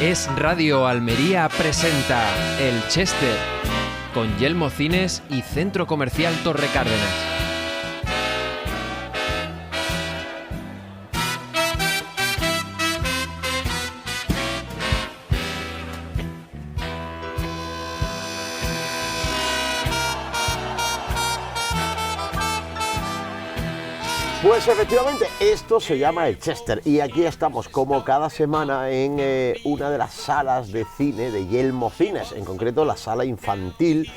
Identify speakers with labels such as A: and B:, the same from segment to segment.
A: Es Radio Almería presenta El Chester, con Yelmo Cines y Centro Comercial Torre Cárdenas.
B: Pues efectivamente, esto se llama El Chester y aquí estamos como cada semana en una de las salas de cine de Yelmo Cines, en concreto la sala infantil,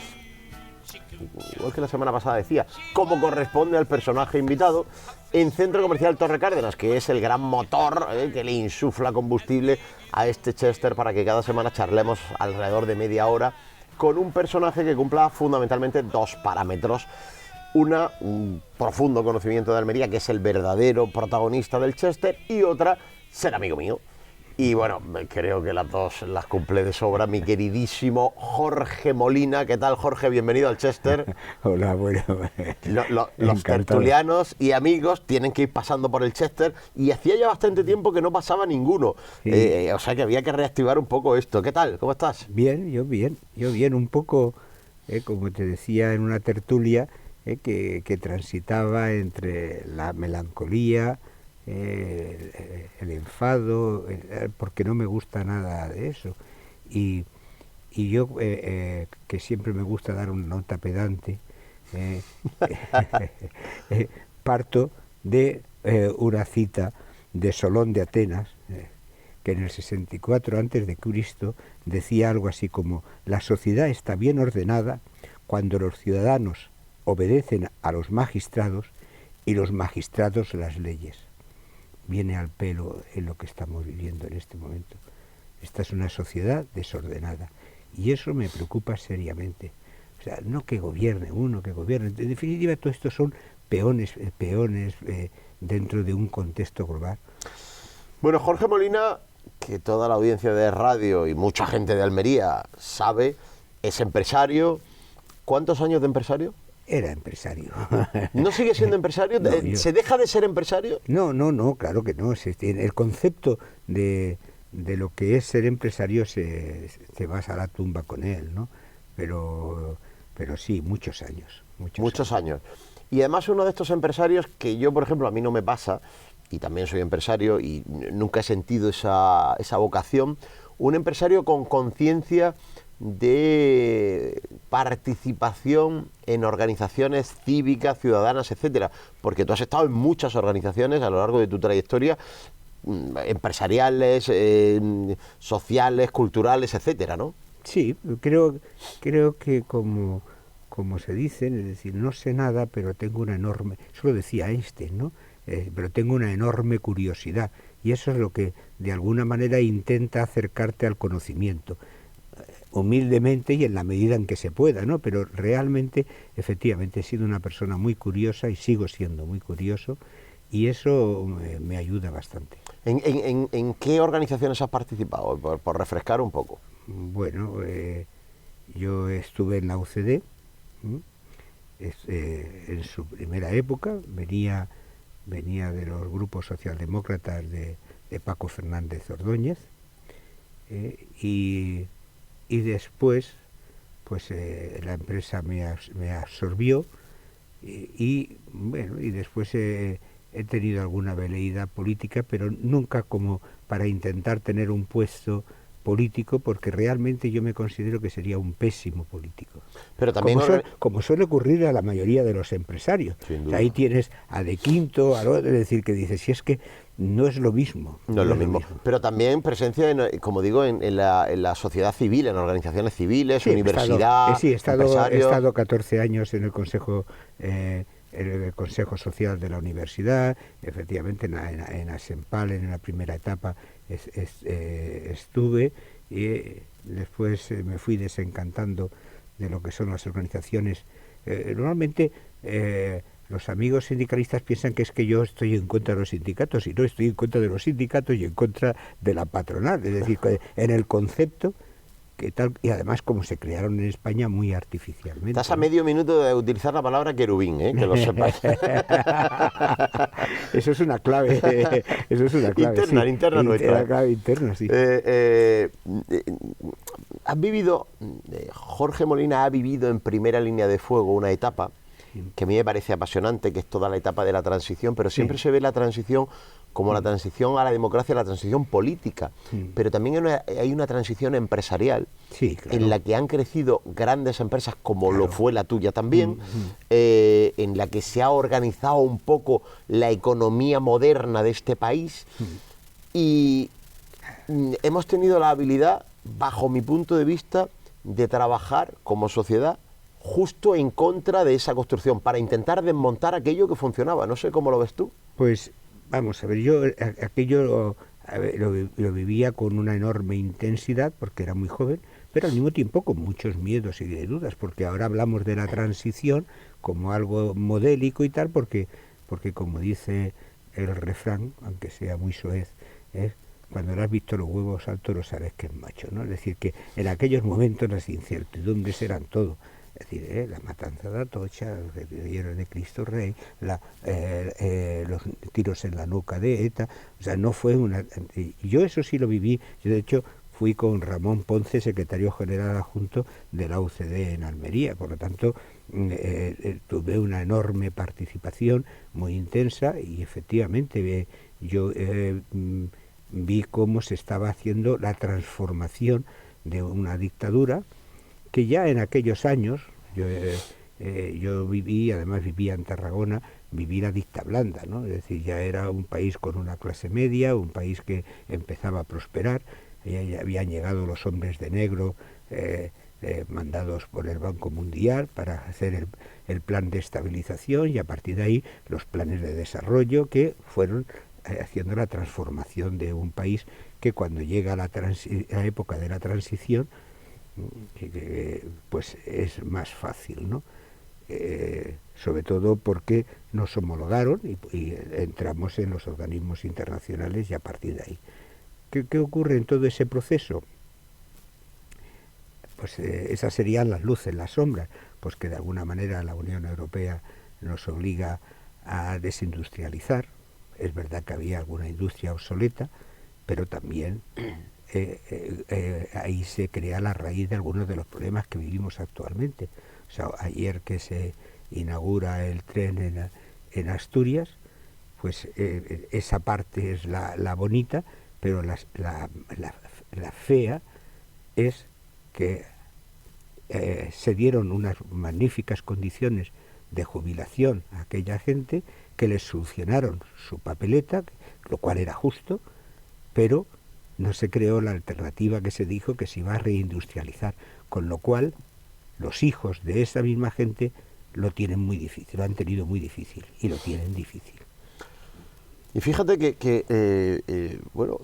B: igual que la semana pasada decía, como corresponde al personaje invitado, en Centro Comercial Torre Cárdenas, que es el gran motor que le insufla combustible a este Chester para que cada semana charlemos alrededor de media hora con un personaje que cumpla fundamentalmente dos parámetros. Un profundo conocimiento de Almería, que es el verdadero protagonista del Chester, y otra, ser amigo mío. Y bueno, creo que las dos las cumple de sobra mi queridísimo Jorge Molina. ¿Qué tal, Jorge? Bienvenido al Chester.
C: Hola, bueno.
B: Los tertulianos y amigos tienen que ir pasando por el Chester y hacía ya bastante tiempo que no pasaba ninguno. Sí. O sea que había que reactivar un poco esto. ¿Qué tal? ¿Cómo estás?
C: Bien, yo bien, un poco, como te decía en una tertulia, que transitaba entre la melancolía, el enfado, porque no me gusta nada de eso. Y yo, que siempre me gusta dar una nota pedante, parto de una cita de Solón de Atenas, que en el 64 a.C. decía algo así como: la sociedad está bien ordenada cuando los ciudadanos obedecen a los magistrados y los magistrados las leyes. Viene al pelo en lo que estamos viviendo en este momento. Esta es una sociedad desordenada y eso me preocupa seriamente. O sea, no que gobierne uno, que gobierne. En definitiva, todo esto son peones dentro de un contexto global.
B: Bueno, Jorge Molina, que toda la audiencia de radio y mucha gente de Almería sabe, es empresario. ¿Cuántos años de empresario?
C: Era empresario.
B: ¿No sigue siendo empresario? No, ¿Se deja de ser empresario?
C: No, claro que no. El concepto de lo que es ser empresario se vas a la tumba con él, ¿no? Pero sí, muchos años.
B: Muchos años. Y además uno de estos empresarios que yo, por ejemplo, a mí no me pasa, y también soy empresario y nunca he sentido esa vocación, un empresario con conciencia de participación en organizaciones cívicas, ciudadanas, etcétera, porque tú has estado en muchas organizaciones a lo largo de tu trayectoria, empresariales, sociales, culturales, etcétera, ¿no?
C: Sí, creo que como se dice, es decir, no sé nada, pero tengo una enorme, eso lo decía Einstein, ¿no? Pero tengo una enorme curiosidad, y eso es lo que de alguna manera intenta acercarte al conocimiento, humildemente y en la medida en que se pueda, ¿no? Pero realmente, efectivamente, he sido una persona muy curiosa y sigo siendo muy curioso, y eso me ayuda bastante.
B: ¿En qué organizaciones has participado? Por refrescar un poco.
C: Bueno, yo estuve en la UCD, en su primera época, venía de los grupos socialdemócratas de Paco Fernández Ordóñez, y después pues la empresa me absorbió y después he tenido alguna veleidad política, pero nunca como para intentar tener un puesto político, porque realmente yo me considero que sería un pésimo político.
B: Pero también
C: como suele ocurrir a la mayoría de los empresarios. O sea, ahí tienes a De Quinto, es decir, que dices, si es que no es lo mismo.
B: No es lo mismo. Pero también presencia, como digo, en la sociedad civil, en organizaciones civiles, sí, universidad,
C: he estado 14 años en el Consejo Social de la Universidad, efectivamente en Asempal, en la primera etapa estuve, y después me fui desencantando de lo que son las organizaciones. Normalmente los amigos sindicalistas piensan que es que yo estoy en contra de los sindicatos, y no, estoy en contra de los sindicatos y en contra de la patronal. Es decir, en el concepto que tal, y además como se crearon en España muy artificialmente.
B: Estás a medio minuto de utilizar la palabra querubín, que lo sepáis.
C: Eso es una clave, eso es una clave.
B: Interna,
C: sí.
B: interna nuestra.
C: La clave interna, sí.
B: Has vivido, Jorge Molina ha vivido en primera línea de fuego una etapa que a mí me parece apasionante, que es toda la etapa de la transición, pero siempre se ve la transición como la transición a la democracia, la transición política, pero también hay una transición empresarial, claro, en la que han crecido grandes empresas como lo fue la tuya también, en la que se ha organizado un poco la economía moderna de este país, y hemos tenido la habilidad, bajo mi punto de vista, de trabajar como sociedad justo en contra de esa construcción, para intentar desmontar aquello que funcionaba. No sé cómo lo ves tú.
C: Pues vamos a ver, yo aquello lo vivía con una enorme intensidad porque era muy joven, pero al mismo tiempo con muchos miedos y de dudas, porque ahora hablamos de la transición como algo modélico y tal, porque como dice el refrán, aunque sea muy soez, cuando le has visto los huevos al toro sabes que es macho, ¿no? Es decir, que en aquellos momentos las incertidumbres eran todo. Es decir, la matanza de Atocha, los guerrilleros de Cristo Rey, los tiros en la nuca de ETA, o sea, no fue una... Yo eso sí lo viví, yo de hecho fui con Ramón Ponce, secretario general adjunto de la UCD en Almería, por lo tanto tuve una enorme participación, muy intensa, y efectivamente yo vi cómo se estaba haciendo la transformación de una dictadura que ya en aquellos años, yo viví, además vivía en Tarragona, viví la dicta blanda, ¿no? Es decir, ya era un país con una clase media, un país que empezaba a prosperar, ya habían llegado los hombres de negro mandados por el Banco Mundial para hacer el plan de estabilización, y a partir de ahí los planes de desarrollo que fueron haciendo la transformación de un país que cuando llega la época de la transición, pues es más fácil, ¿no? Sobre todo porque nos homologaron y entramos en los organismos internacionales, y a partir de ahí. ¿Qué ocurre en todo ese proceso? Pues esas serían las luces, las sombras, pues que de alguna manera la Unión Europea nos obliga a desindustrializar. Es verdad que había alguna industria obsoleta, pero también ahí se crea la raíz de algunos de los problemas que vivimos actualmente. O sea, ayer que se inaugura el tren en Asturias, pues esa parte es la bonita, pero la fea es que se dieron unas magníficas condiciones de jubilación a aquella gente, que les solucionaron su papeleta, lo cual era justo, pero no se creó la alternativa que se dijo, que se iba a reindustrializar, con lo cual los hijos de esa misma gente lo tienen muy difícil, lo han tenido muy difícil y lo tienen difícil.
B: Y fíjate que bueno,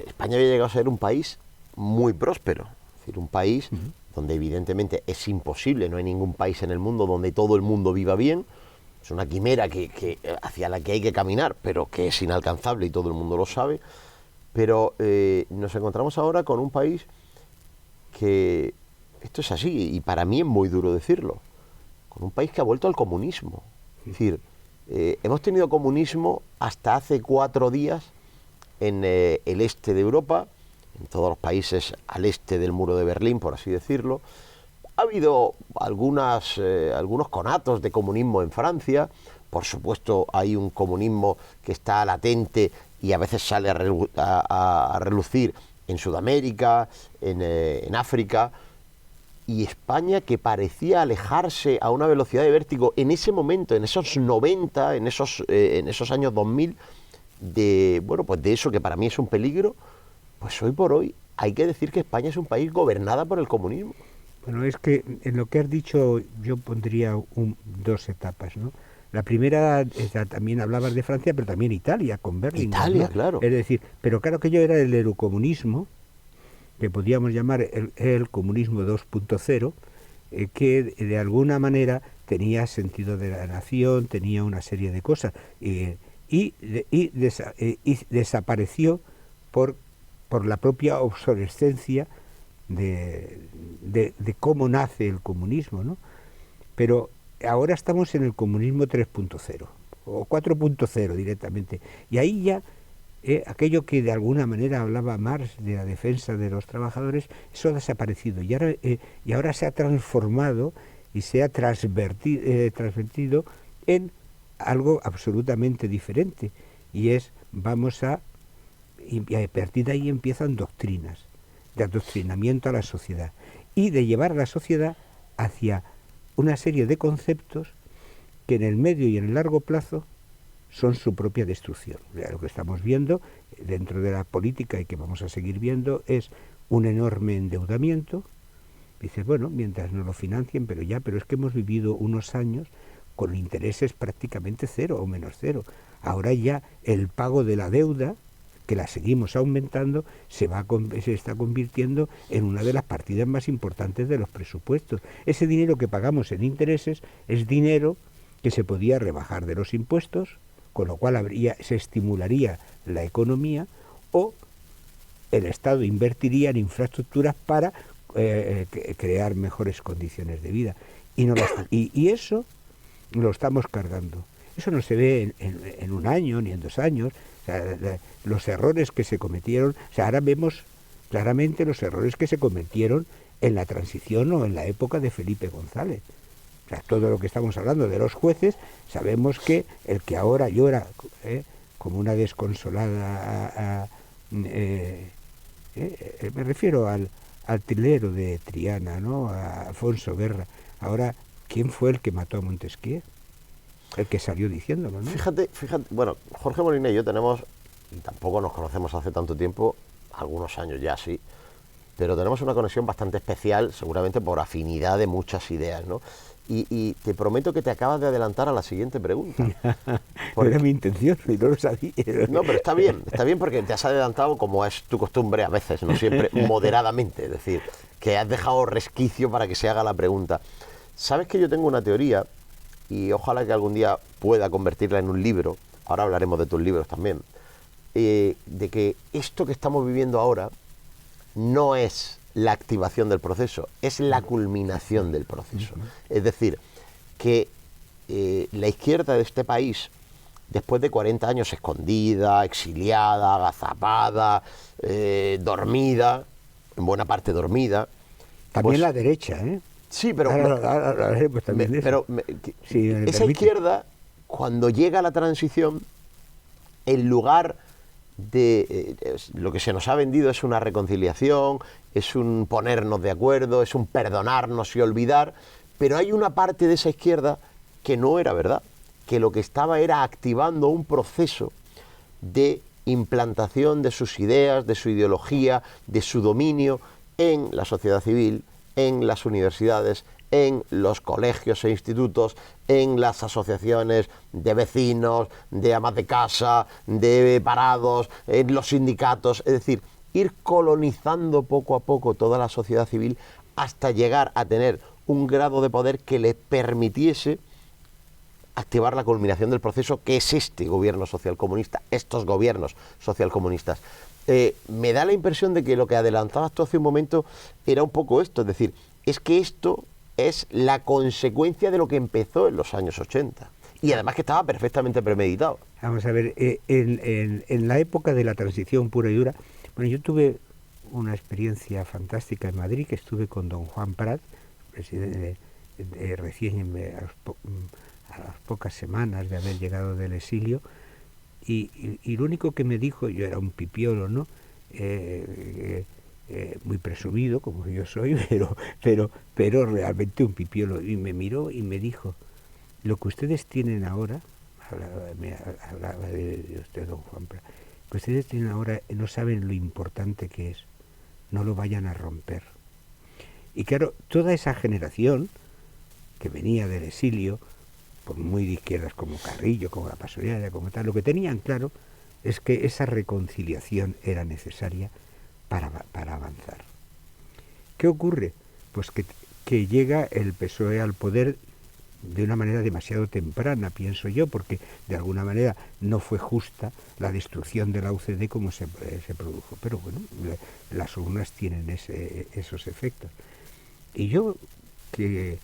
B: España había llegado a ser un país muy próspero, es decir, un país donde evidentemente es imposible, no hay ningún país en el mundo donde todo el mundo viva bien. Es una quimera hacia la que hay que caminar, pero que es inalcanzable y todo el mundo lo sabe. Pero nos encontramos ahora con un país que, esto es así, y para mí es muy duro decirlo, con un país que ha vuelto al comunismo. Es decir, hemos tenido comunismo hasta hace 4 días en el este de Europa, en todos los países al este del muro de Berlín, por así decirlo. Ha habido algunos conatos de comunismo en Francia. Por supuesto, hay un comunismo que está latente y a veces sale a relucir en Sudamérica, en África. Y España, que parecía alejarse a una velocidad de vértigo en ese momento, en esos 90, en esos años 2000, de eso que para mí es un peligro, pues hoy por hoy hay que decir que España es un país gobernada por el comunismo.
C: Bueno, es que en lo que has dicho yo pondría 2 etapas, ¿no? La primera, también hablabas de Francia, pero también Italia, con Berlín.
B: Italia,
C: ¿no?
B: Claro.
C: Es decir, pero claro que yo era el eurocomunismo, que podríamos llamar el comunismo 2.0, que de alguna manera tenía sentido de la nación, tenía una serie de cosas, y desapareció por por la propia obsolescencia de cómo nace el comunismo, ¿no? Pero ahora estamos en el comunismo 3.0 o 4.0 directamente, y ahí ya aquello que de alguna manera hablaba Marx de la defensa de los trabajadores, eso ha desaparecido y ahora se ha transformado y se ha transvertido en algo absolutamente diferente, y es y a partir de ahí empiezan doctrinas de adoctrinamiento a la sociedad y de llevar a la sociedad hacia una serie de conceptos que en el medio y en el largo plazo son su propia destrucción. Lo que estamos viendo dentro de la política y que vamos a seguir viendo es un enorme endeudamiento. Dices, bueno, mientras no lo financien, pero es que hemos vivido unos años con intereses prácticamente cero o menos cero. Ahora ya el pago de la deuda, que la seguimos aumentando, se está convirtiendo en una de las partidas más importantes de los presupuestos. Ese dinero que pagamos en intereses es dinero que se podía rebajar de los impuestos, con lo cual se estimularía la economía, o el Estado invertiría en infraestructuras para crear mejores condiciones de vida. Y eso lo estamos cargando. Eso no se ve en un año ni en 2 años. O sea, los errores que se cometieron, o sea, ahora vemos claramente los errores que se cometieron en la transición o en la época de Felipe González. O sea, todo lo que estamos hablando de los jueces, sabemos que el que ahora llora como una desconsolada, me refiero al trilero de Triana, ¿no? A Alfonso Guerra. Ahora, ¿quién fue el que mató a Montesquieu? El que salió diciéndolo, ¿no?
B: Fíjate, bueno, Jorge Molina y yo tenemos, y tampoco nos conocemos hace tanto tiempo, algunos años ya sí, pero tenemos una conexión bastante especial, seguramente por afinidad de muchas ideas, ¿no? Y te prometo que te acabas de adelantar a la siguiente pregunta.
C: Era mi intención, y no lo sabía.
B: No, pero está bien porque te has adelantado, como es tu costumbre a veces, no siempre, moderadamente, es decir, que has dejado resquicio para que se haga la pregunta. Sabes que yo tengo una teoría, y ojalá que algún día pueda convertirla en un libro, ahora hablaremos de tus libros también, de que esto que estamos viviendo ahora no es la activación del proceso, es la culminación del proceso. Es decir, que la izquierda de este país, después de 40 años escondida, exiliada, agazapada, dormida, en buena parte dormida...
C: También pues, la derecha, ¿eh?
B: Sí, pero...
C: Sí,
B: esa izquierda, cuando llega a la transición, en lugar de... lo que se nos ha vendido es una reconciliación, es un ponernos de acuerdo, es un perdonarnos y olvidar, pero hay una parte de esa izquierda que no era verdad, que lo que estaba era activando un proceso de implantación de sus ideas, de su ideología, de su dominio en la sociedad civil, en las universidades, en los colegios e institutos, en las asociaciones de vecinos, de amas de casa, de parados, en los sindicatos, es decir, ir colonizando poco a poco toda la sociedad civil hasta llegar a tener un grado de poder que le permitiese activar la culminación del proceso, que es este gobierno socialcomunista, estos gobiernos socialcomunistas. Me da la impresión de que lo que adelantabas tú hace un momento era un poco esto, es decir, es que esto es la consecuencia de lo que empezó en los años 80 y además que estaba perfectamente premeditado.
C: Vamos a ver, en la época de la transición pura y dura, bueno, yo tuve una experiencia fantástica en Madrid, que estuve con don Juan Prat, presidente recién a las pocas semanas de haber llegado del exilio, y lo único que me dijo, yo era un pipiolo, ¿no? Muy presumido, como yo soy, pero realmente un pipiolo, y me miró y me dijo: lo que ustedes tienen ahora, hablaba de usted, don Juan, que ustedes tienen ahora, no saben lo importante que es, no lo vayan a romper. Y claro, toda esa generación que venía del exilio, por muy de izquierdas como Carrillo, como la Pastoriana, como tal, lo que tenían claro es que esa reconciliación era necesaria para avanzar. ¿Qué ocurre? Pues que llega el PSOE al poder de una manera demasiado temprana, pienso yo, porque de alguna manera no fue justa la destrucción de la UCD como se produjo. Pero bueno, las urnas tienen esos efectos. Y yo, que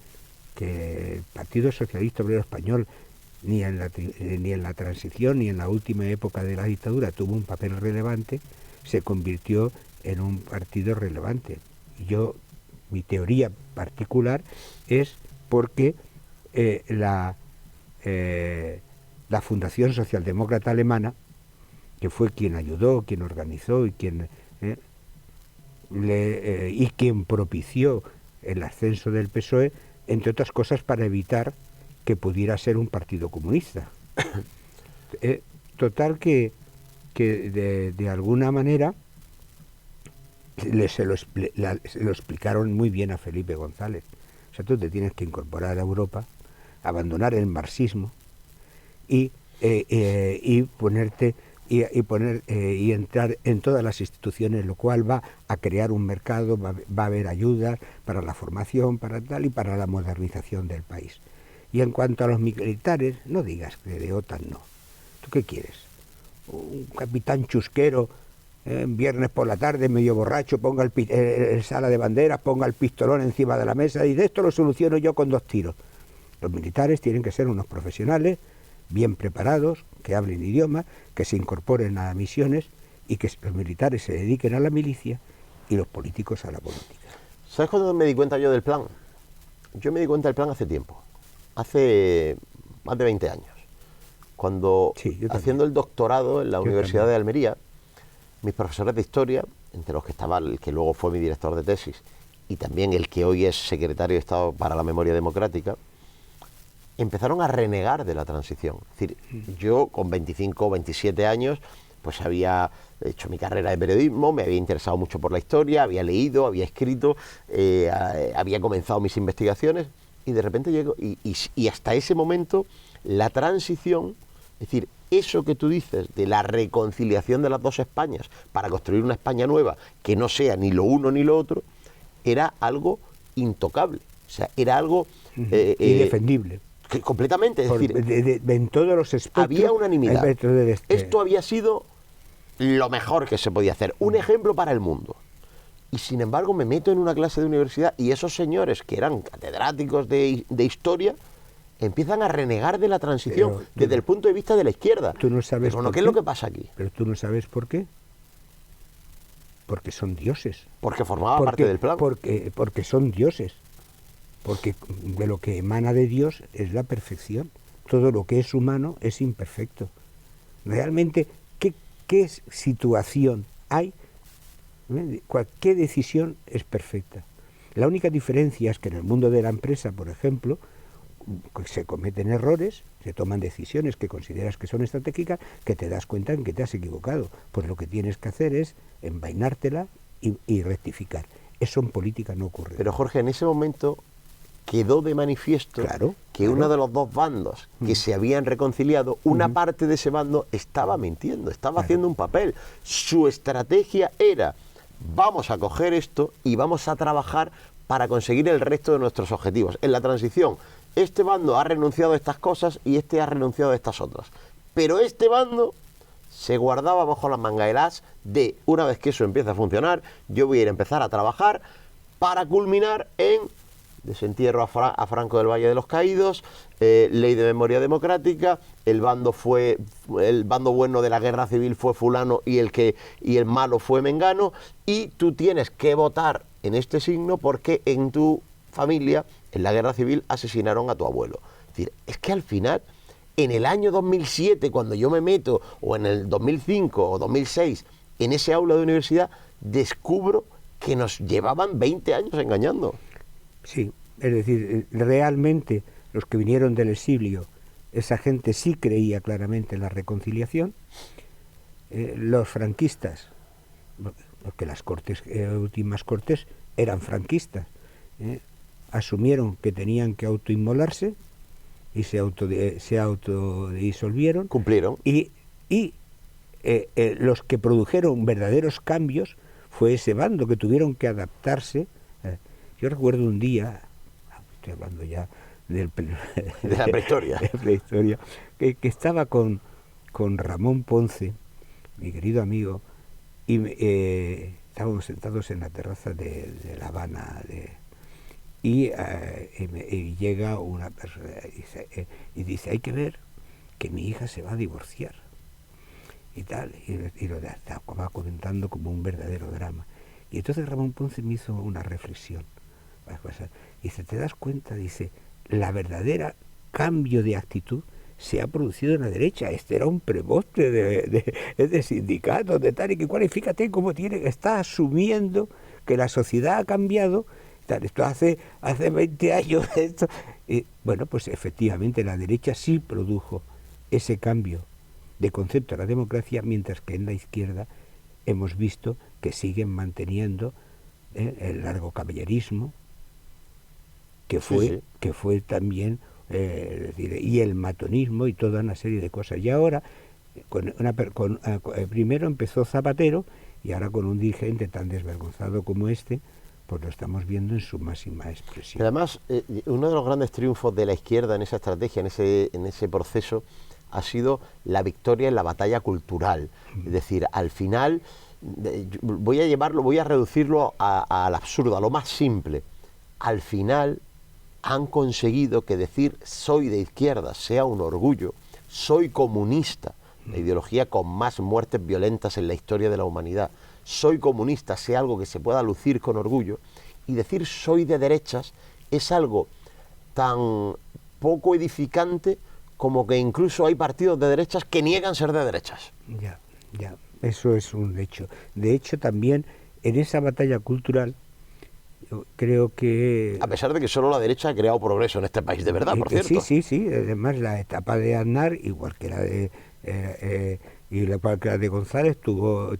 C: el Partido Socialista Obrero Español ni en la transición ni en la última época de la dictadura tuvo un papel relevante, se convirtió en un partido relevante. Mi teoría particular es porque la Fundación Socialdemócrata Alemana, que fue quien ayudó, quien organizó y quien propició el ascenso del PSOE, entre otras cosas para evitar que pudiera ser un partido comunista. Total que de alguna manera se lo explicaron muy bien a Felipe González. O sea, tú te tienes que incorporar a Europa, abandonar el marxismo y entrar en todas las instituciones, lo cual va a crear un mercado, va a haber ayudas para la formación, para tal y para la modernización del país. Y en cuanto a los militares, no digas que de OTAN no. ¿Tú qué quieres? Un capitán chusquero, viernes por la tarde, medio borracho, ponga el sala de banderas, ponga el pistolón encima de la mesa y de esto lo soluciono yo con 2 tiros. Los militares tienen que ser unos profesionales, bien preparados, que hablen idioma, que se incorporen a misiones y que los militares se dediquen a la milicia y los políticos a la política.
B: ¿Sabes cuándo me di cuenta yo del plan? Yo me di cuenta del plan hace tiempo, hace más de 20 años, cuando haciendo el doctorado en la Universidad de Almería, mis profesores de historia, entre los que estaba el que luego fue mi director de tesis y también el que hoy es secretario de Estado para la Memoria Democrática, empezaron a renegar de la transición. Es decir, yo con 25 o 27 años pues había hecho mi carrera de periodismo, me había interesado mucho por la historia, había leído, había escrito, había comenzado mis investigaciones y de repente llego y hasta ese momento la transición, es decir, eso que tú dices de la reconciliación de las dos Españas para construir una España nueva que no sea ni lo uno ni lo otro, era algo intocable, o sea, era algo
C: indefendible.
B: Completamente, es decir,
C: en todos los aspectos
B: había unanimidad. Esto había sido lo mejor que se podía hacer, un ejemplo para el mundo. Y sin embargo me meto en una clase de universidad y esos señores que eran catedráticos de historia empiezan a renegar de la transición desde el punto de vista de la izquierda.
C: Tú no sabes
B: ¿qué es lo que pasa aquí?
C: Pero tú no sabes por qué. Porque son dioses.
B: Porque formaba parte del plan.
C: Porque son dioses. Porque de lo que emana de Dios es la perfección. Todo lo que es humano es imperfecto. Realmente, ¿qué situación hay? Cualquier decisión es perfecta. La única diferencia es que en el mundo de la empresa, por ejemplo, se cometen errores, se toman decisiones que consideras que son estratégicas, que te das cuenta en que te has equivocado. Pues lo que tienes que hacer es envainártela y rectificar. Eso en política no ocurre.
B: Pero Jorge, en ese momento quedó de manifiesto que uno de los dos bandos que se habían reconciliado, una parte de ese bando estaba mintiendo, estaba haciendo un papel. Su estrategia era: vamos a coger esto y vamos a trabajar para conseguir el resto de nuestros objetivos. En la transición, este bando ha renunciado a estas cosas y este ha renunciado a estas otras. Pero este bando se guardaba bajo las mangaelas de, una vez que eso empieza a funcionar, yo voy a ir a empezar a trabajar para culminar en desentierro a Franco del Valle de los Caídos, ley de memoria democrática, el bando bueno de la guerra civil fue fulano y el malo fue mengano, y tú tienes que votar en este signo porque en tu familia, en la guerra civil, asesinaron a tu abuelo. Es decir, es que al final, en el año 2007, cuando yo me meto, o en el 2005 o 2006, en ese aula de universidad, descubro que nos llevaban 20 años engañando.
C: Sí, es decir, realmente los que vinieron del exilio, esa gente sí creía claramente en la reconciliación. Los franquistas, porque las últimas cortes eran franquistas, asumieron que tenían que autoinmolarse y se autodisolvieron.
B: Cumplieron.
C: Y los que produjeron verdaderos cambios fue ese bando, que tuvieron que adaptarse. Yo recuerdo un día, estoy hablando ya
B: de la prehistoria,
C: de prehistoria, que estaba con Ramón Ponce, mi querido amigo, y estábamos sentados en la terraza de La Habana, y llega una persona y dice, hay que ver que mi hija se va a divorciar y tal, y lo va comentando como un verdadero drama. Y entonces Ramón Ponce me hizo una reflexión. Dice, ¿te das cuenta? Dice, la verdadera cambio de actitud se ha producido en la derecha. Este era un preboste de sindicatos, de tal y que cual, y fíjate cómo está asumiendo que la sociedad ha cambiado. Tal, esto hace 20 años. Esto. Y, bueno, pues efectivamente la derecha sí produjo ese cambio de concepto a la democracia, mientras que en la izquierda hemos visto que siguen manteniendo el largo caballerismo, que fue también, y el matonismo y toda una serie de cosas. Y ahora, primero empezó Zapatero, y ahora con un dirigente tan desvergonzado como este, pues lo estamos viendo en su máxima expresión.
B: Además, uno de los grandes triunfos de la izquierda en esa estrategia, en ese proceso, ha sido la victoria en la batalla cultural. Es decir, al final, voy a reducirlo al absurdo, a lo más simple. Al final han conseguido que decir soy de izquierda sea un orgullo, soy comunista, la ideología con más muertes violentas en la historia de la humanidad, soy comunista sea algo que se pueda lucir con orgullo, y decir soy de derechas es algo tan poco edificante como que incluso hay partidos de derechas que niegan ser de derechas.
C: Ya, eso es un hecho. De hecho, también en esa batalla cultural, yo creo que...
B: A pesar de que solo la derecha ha creado progreso en este país, de verdad, por cierto.
C: Sí. Además, la etapa de Aznar, igual que la de... igual que la de González, tuvo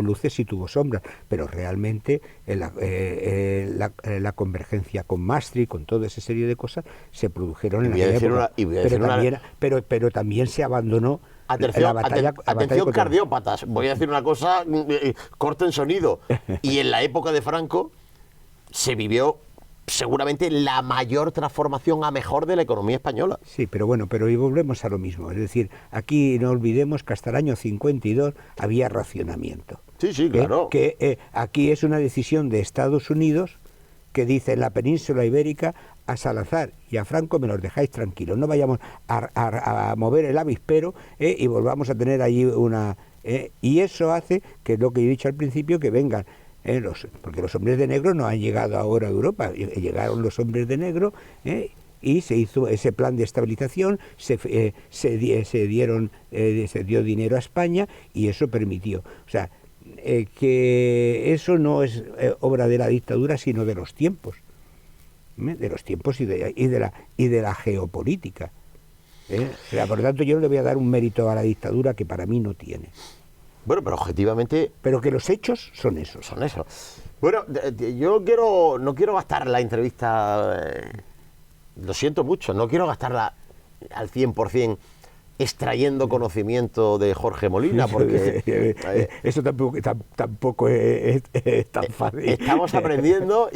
C: luces y tuvo sombras, pero realmente la convergencia con Maastricht, con toda esa serie de cosas, se produjeron en la época. Pero también se abandonó la batalla.
B: Atención, cardiópatas, voy a decir una cosa, corten sonido. Y en la época de Franco se vivió seguramente la mayor transformación a mejor de la economía española.
C: Sí, pero y volvemos a lo mismo. Es decir, aquí no olvidemos que hasta el año 52 había racionamiento.
B: Sí, claro.
C: Aquí es una decisión de Estados Unidos que dice en la península ibérica a Salazar y a Franco me los dejáis tranquilos, no vayamos a mover el avispero y volvamos a tener allí una... y eso hace, que es lo que he dicho al principio, que vengan... porque los hombres de negro no han llegado ahora a Europa, llegaron los hombres de negro y se hizo ese plan de estabilización, se dio dinero a España y eso permitió. O sea, que eso no es obra de la dictadura, sino de los tiempos, y de la geopolítica. O sea, por lo tanto, yo no le voy a dar un mérito a la dictadura que para mí no tiene.
B: Bueno, pero objetivamente...
C: Pero que los hechos son esos.
B: Son esos. Bueno, yo no quiero gastar la entrevista, lo siento mucho, no quiero gastarla al 100% extrayendo conocimiento de Jorge Molina, porque...
C: eso tampoco es tan fácil.
B: Estamos aprendiendo,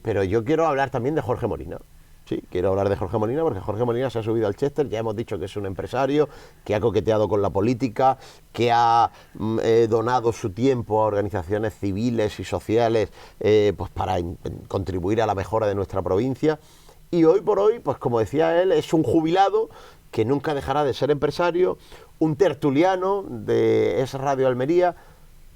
B: pero yo quiero hablar también de Jorge Molina. Sí, quiero hablar de Jorge Molina porque Jorge Molina se ha subido al Chester, ya hemos dicho que es un empresario, que ha coqueteado con la política, que ha donado su tiempo a organizaciones civiles y sociales pues para contribuir a la mejora de nuestra provincia. Y hoy por hoy, pues como decía él, es un jubilado que nunca dejará de ser empresario, un tertuliano de Es Radio Almería.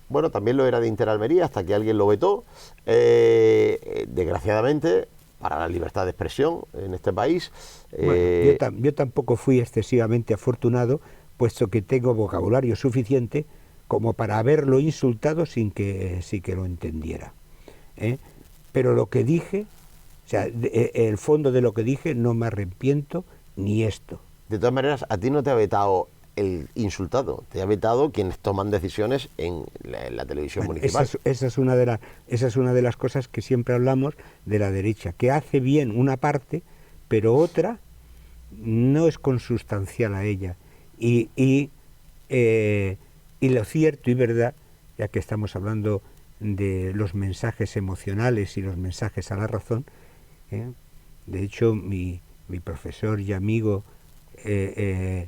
B: Bueno, también lo era de Inter Almería hasta que alguien lo vetó, desgraciadamente, para la libertad de expresión en este país.
C: Bueno, yo tampoco fui excesivamente afortunado, puesto que tengo vocabulario suficiente como para haberlo insultado sin que lo entendiera. Pero lo que dije, o sea, el fondo de lo que dije, no me arrepiento ni esto.
B: De todas maneras, a ti no te ha vetado el insultado, te ha vetado quienes toman decisiones en la televisión municipal.
C: Esa es una de las cosas que siempre hablamos de la derecha, que hace bien una parte, pero otra no es consustancial a ella. Y lo cierto y verdad, ya que estamos hablando de los mensajes emocionales y los mensajes a la razón, de hecho mi mi profesor y amigo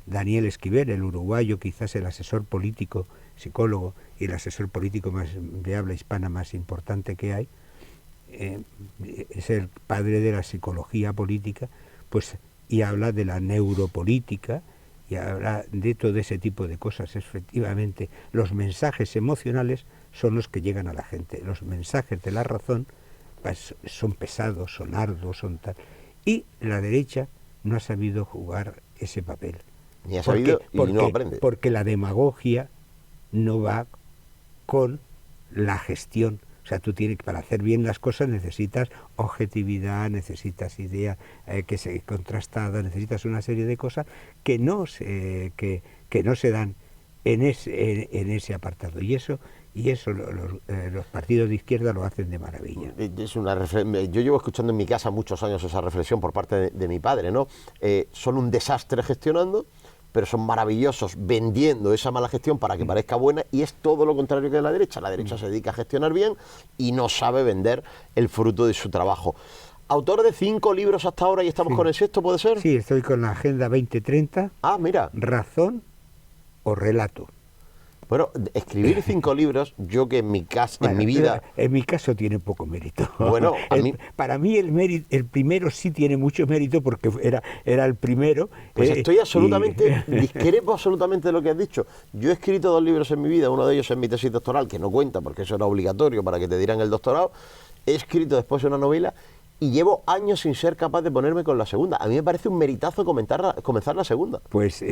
C: Daniel Esquivel, el uruguayo, quizás el asesor político, psicólogo y el asesor político más de habla hispana más importante que hay, es el padre de la psicología política, pues, y habla de la neuropolítica y habla de todo ese tipo de cosas. Efectivamente, los mensajes emocionales son los que llegan a la gente. Los mensajes de la razón, pues, son pesados, son arduos, son tal. Y la derecha no ha sabido jugar ese papel.
B: Ni ha sabido y no aprende.
C: Porque la demagogia no va con la gestión. O sea, tú tienes, para hacer bien las cosas necesitas objetividad, necesitas idea que se contrastada, necesitas una serie de cosas que no se dan en ese apartado. Y eso los partidos de izquierda lo hacen de maravilla.
B: Yo llevo escuchando en mi casa muchos años esa reflexión por parte de mi padre, ¿no? Son un desastre gestionando, pero son maravillosos vendiendo esa mala gestión para que parezca buena, y es todo lo contrario que la derecha. La derecha se dedica a gestionar bien y no sabe vender el fruto de su trabajo. Autor de 5 libros hasta ahora y estamos con el 6º, ¿puede ser?
C: Sí, estoy con la Agenda 2030.
B: Ah, mira.
C: Razón o relato.
B: Bueno, escribir 5 libros, yo que en mi caso, en mi vida...
C: En mi caso tiene poco mérito.
B: Bueno,
C: para mí el primero sí tiene mucho mérito porque era el primero.
B: Pues discrepo absolutamente de lo que has dicho. Yo he escrito 2 libros en mi vida, uno de ellos es mi tesis doctoral, que no cuenta porque eso era obligatorio para que te dieran el doctorado. He escrito después una novela y llevo años sin ser capaz de ponerme con la segunda. A mí me parece un meritazo comenzar la segunda.
C: Pues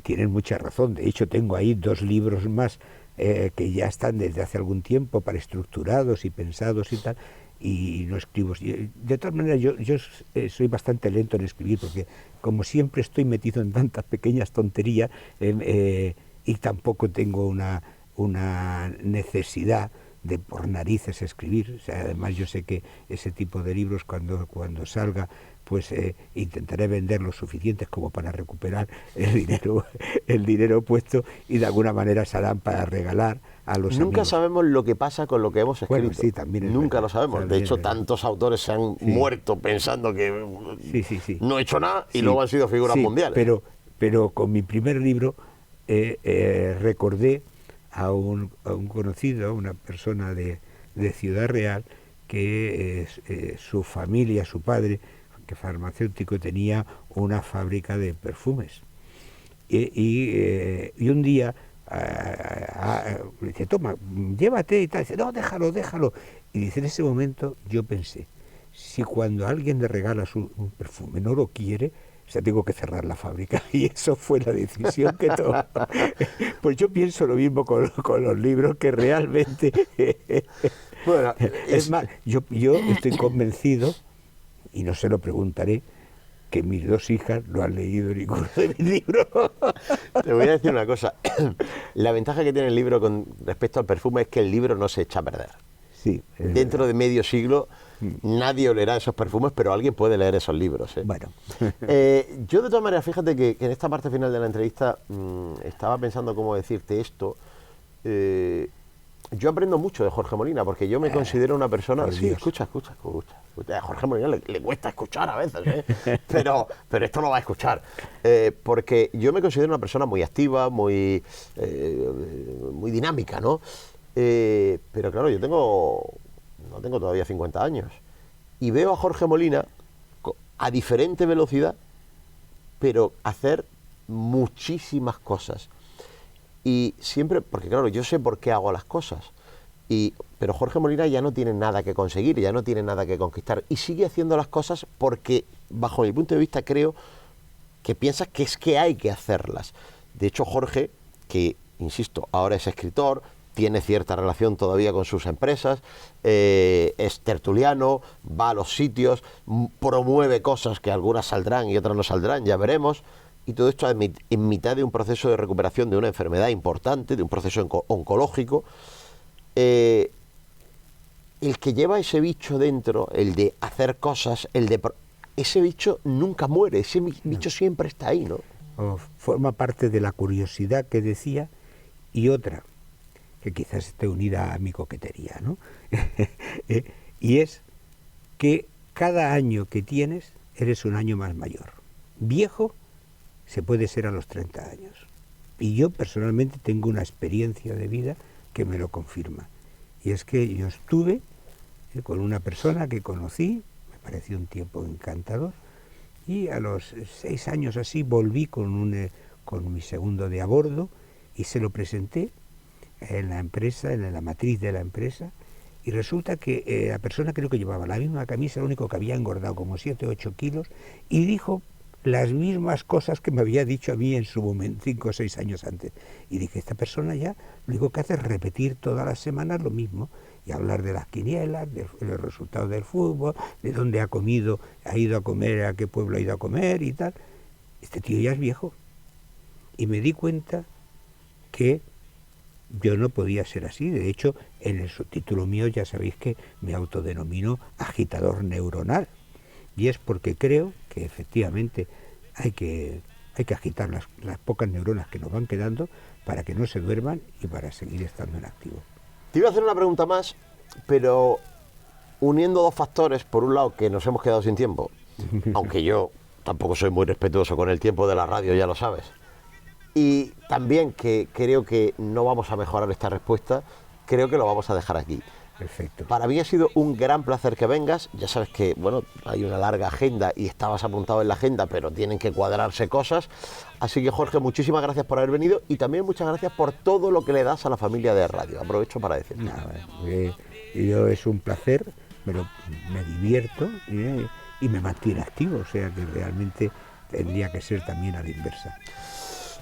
C: tienes mucha razón. De hecho, tengo ahí 2 libros más que ya están desde hace algún tiempo para estructurados y pensados y tal, y no escribo. De todas maneras, yo soy bastante lento en escribir porque, como siempre, estoy metido en tantas pequeñas tonterías y tampoco tengo una necesidad de por narices escribir. O sea, además yo sé que ese tipo de libros cuando salga, pues intentaré vender lo suficientes como para recuperar el dinero puesto, y de alguna manera se harán para regalar a los
B: Nunca
C: amigos.
B: Sabemos lo que pasa con lo que hemos escrito.
C: Bueno, sí, también
B: Nunca
C: verdad,
B: lo sabemos. De hecho, tantos autores se han muerto pensando que no he hecho nada y luego han sido figuras mundiales.
C: Pero con mi primer libro recordé a un conocido, a una persona de Ciudad Real, que su familia, su padre, que farmacéutico, tenía una fábrica de perfumes. Y un día dice, toma, llévate y tal. Dice, no, déjalo. Y dice, en ese momento yo pensé, si cuando alguien le regala un perfume no lo quiere, o sea, tengo que cerrar la fábrica. Y eso fue la decisión que tomé. Pues yo pienso lo mismo con los libros, que realmente... Bueno, es más, yo estoy convencido, y no se lo preguntaré, que mis 2 hijas no han leído ninguno de mis libros.
B: Te voy a decir una cosa. La ventaja que tiene el libro con respecto al perfume es que el libro no se echa a perder.
C: Sí,
B: dentro de medio siglo nadie olerá esos perfumes, pero alguien puede leer esos libros.
C: Bueno.
B: Yo, de todas maneras, fíjate que en esta parte final de la entrevista estaba pensando cómo decirte esto. Yo aprendo mucho de Jorge Molina, porque yo me considero una persona... Sí, escucha. A Jorge Molina le cuesta escuchar a veces, pero esto lo va a escuchar. Porque yo me considero una persona muy activa, muy dinámica, ¿no? Pero claro, yo no tengo todavía 50 años. Y veo a Jorge Molina a diferente velocidad, pero hacer muchísimas cosas. Y siempre, porque claro, yo sé por qué hago las cosas, pero Jorge Molina ya no tiene nada que conseguir, ya no tiene nada que conquistar, y sigue haciendo las cosas porque, bajo mi punto de vista, creo que piensa que es que hay que hacerlas. De hecho, Jorge, que, insisto, ahora es escritor, tiene cierta relación todavía con sus empresas, es tertuliano, va a los sitios, promueve cosas que algunas saldrán y otras no saldrán, ya veremos. Y todo esto en mitad de un proceso de recuperación de una enfermedad importante, de un proceso oncológico. El que lleva ese bicho dentro, el de hacer cosas, ese bicho nunca muere, ese bicho siempre está ahí, ¿no?
C: Forma parte de la curiosidad que decía, y otra, que quizás esté unida a mi coquetería, ¿no? Y es que cada año que tienes eres un año más mayor. Viejo se puede ser a los 30 años. Y yo personalmente tengo una experiencia de vida que me lo confirma. Y es que yo estuve con una persona que conocí, me pareció un tiempo encantador, y a los 6 años así volví con mi segundo de a bordo y se lo presenté en la empresa, en la matriz de la empresa, y resulta que la persona creo que llevaba la misma camisa, lo único que había engordado como 7 o 8 kilos, y dijo las mismas cosas que me había dicho a mí en su momento, 5 o 6 años antes. Y dije, esta persona ya lo único que hace es repetir todas las semanas lo mismo, y hablar de las quinielas, de los resultados del fútbol, de dónde ha comido, ha ido a comer, a qué pueblo ha ido a comer y tal. Este tío ya es viejo. Y me di cuenta que yo no podía ser así. De hecho, en el subtítulo mío ya sabéis que me autodenomino agitador neuronal. Y es porque creo que efectivamente hay que agitar las pocas neuronas que nos van quedando para que no se duerman y para seguir estando en activo.
B: Te iba a hacer una pregunta más, pero uniendo dos factores. Por un lado, que nos hemos quedado sin tiempo, aunque yo tampoco soy muy respetuoso con el tiempo de la radio, ya lo sabes. Y también que creo que no vamos a mejorar esta respuesta, creo que lo vamos a dejar aquí.
C: Perfecto.
B: Para mí ha sido un gran placer que vengas. Ya sabes que, bueno, hay una larga agenda y estabas apuntado en la agenda, pero tienen que cuadrarse cosas. Así que, Jorge, muchísimas gracias por haber venido y también muchas gracias por todo lo que le das a la familia de radio. Aprovecho para decirte.
C: Yo es un placer, me divierto y me mantiene activo, o sea que realmente tendría que ser también a la inversa.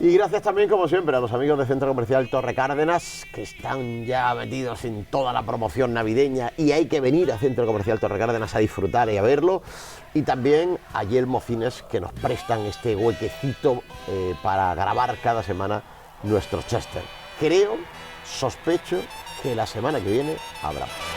B: Y gracias también, como siempre, a los amigos de Centro Comercial Torre Cárdenas, que están ya metidos en toda la promoción navideña y hay que venir a Centro Comercial Torre Cárdenas a disfrutar y a verlo. Y también a Yelmo Cines, que nos prestan este huequecito para grabar cada semana nuestro Chester. Sospecho que la semana que viene habrá más.